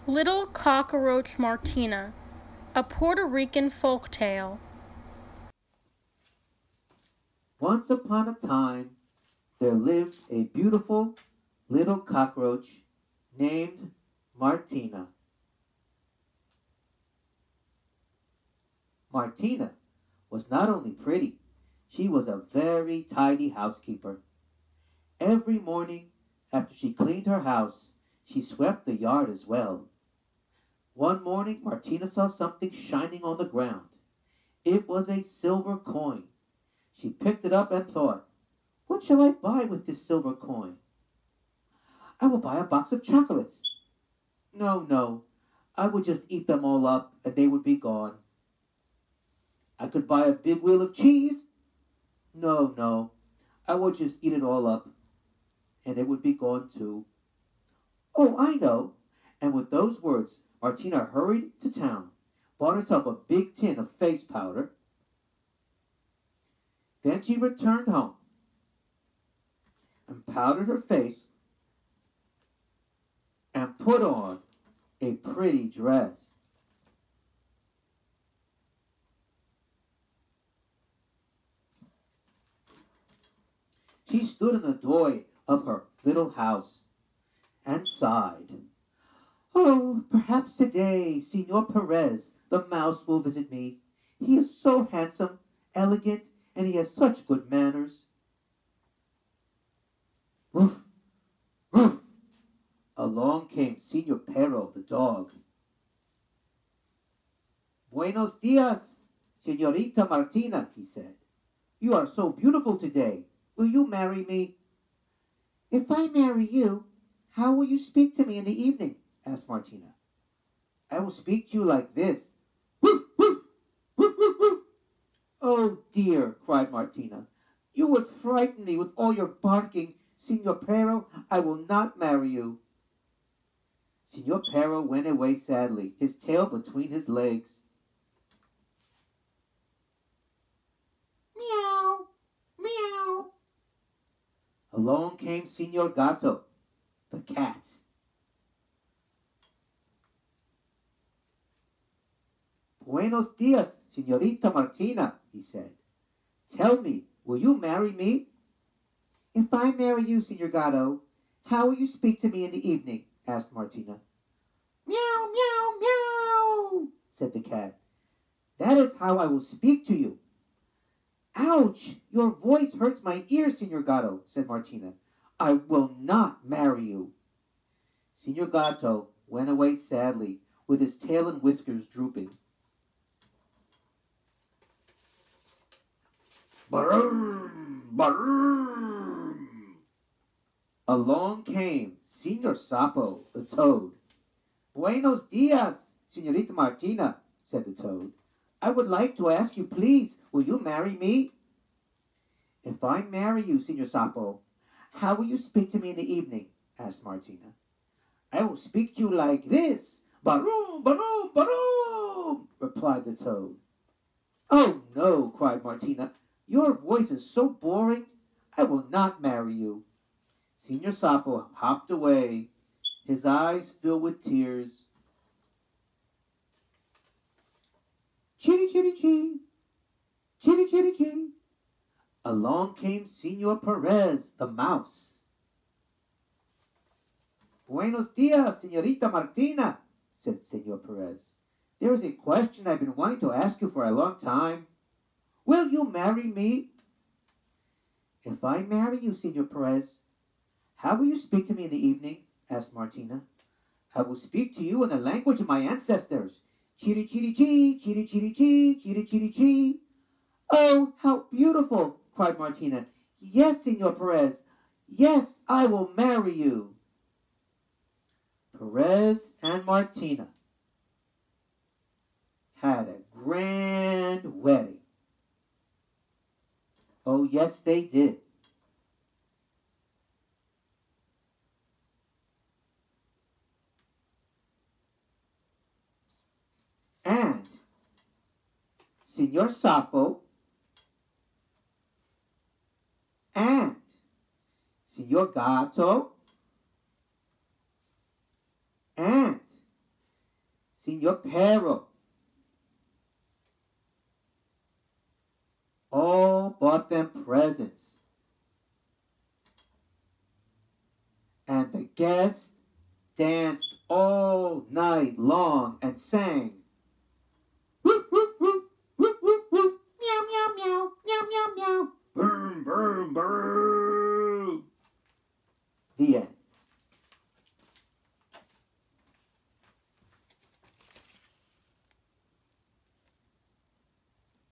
Little Cockroach Martina, a Puerto Rican folktale. Once upon a time, there lived a beautiful little cockroach named Martina. Martina was not only pretty, she was a very tidy housekeeper. Every morning, after she cleaned her house, she swept the yard as well. One morning, Martina saw something shining on the ground. It was a silver coin. She picked it up and thought, "What shall I buy with this silver coin? I will buy a box of chocolates. No, no, I would just eat them all up and they would be gone. I could buy a big wheel of cheese. No, no, I would just eat it all up and it would be gone too. Oh, I know." And with those words, Martina hurried to town, bought herself a big tin of face powder. Then she returned home and powdered her face and put on a pretty dress. She stood in the doorway of her little house and sighed. "Oh, perhaps today Senor Perez, the mouse, will visit me. He is so handsome, elegant, and he has such good manners." Woof, woof. Along came Senor Perro, the dog. "Buenos dias, Senorita Martina," he said. "You are so beautiful today. Will you marry me?" "If I marry you, how will you speak to me in the evening?" asked Martina. "I will speak to you like this. Woof, woof, woof, woof, woof." "Oh dear," cried Martina. "You would frighten me with all your barking. Senor Perro, I will not marry you." Senor Perro went away sadly, his tail between his legs. Meow, meow. Along came Senor Gato, the cat. "Buenos dias, Senorita Martina," he said. "Tell me, will you marry me?" "If I marry you, Senor Gato, how will you speak to me in the evening?" asked Martina. "Meow, meow, meow," said the cat. "That is how I will speak to you." "Ouch! Your voice hurts my ears, Senor Gato," said Martina. "I will not marry you." Senor Gato went away sadly, with his tail and whiskers drooping. Barum, barum. Along came Senor Sapo, the toad. "Buenos dias, Senorita Martina," said the toad. "I would like to ask you, please, will you marry me?" "If I marry you, Senor Sapo, how will you speak to me in the evening?" asked Martina. "I will speak to you like this. Barum, barum, barum," replied the toad. "Oh no," cried Martina. "Your voice is so boring. I will not marry you." Senor Sapo hopped away, his eyes filled with tears. Chitty, chitty, chee. Chitty, chitty, chee. Along came Senor Perez, the mouse. "Buenos dias, Senorita Martina," said Senor Perez. "There is a question I've been wanting to ask you for a long time. Will you marry me?" "If I marry you, Senor Perez, how will you speak to me in the evening?" asked Martina. "I will speak to you in the language of my ancestors. Chitty, chitty, chee, chitty, chitty, chee, chitty, chitty, chee." "Oh, how beautiful!" cried Martina. "Yes, Senor Perez. Yes, I will marry you." Perez and Martina had a grand wedding. Oh, yes, they did. And Senor Sapo and Senor Gato and Senor Perro. All bought them presents. And the guests danced all night long and sang, woof, woof, woof, woof, woof, woof, meow, meow, meow, meow, meow, meow, boom, boom, boom. The end.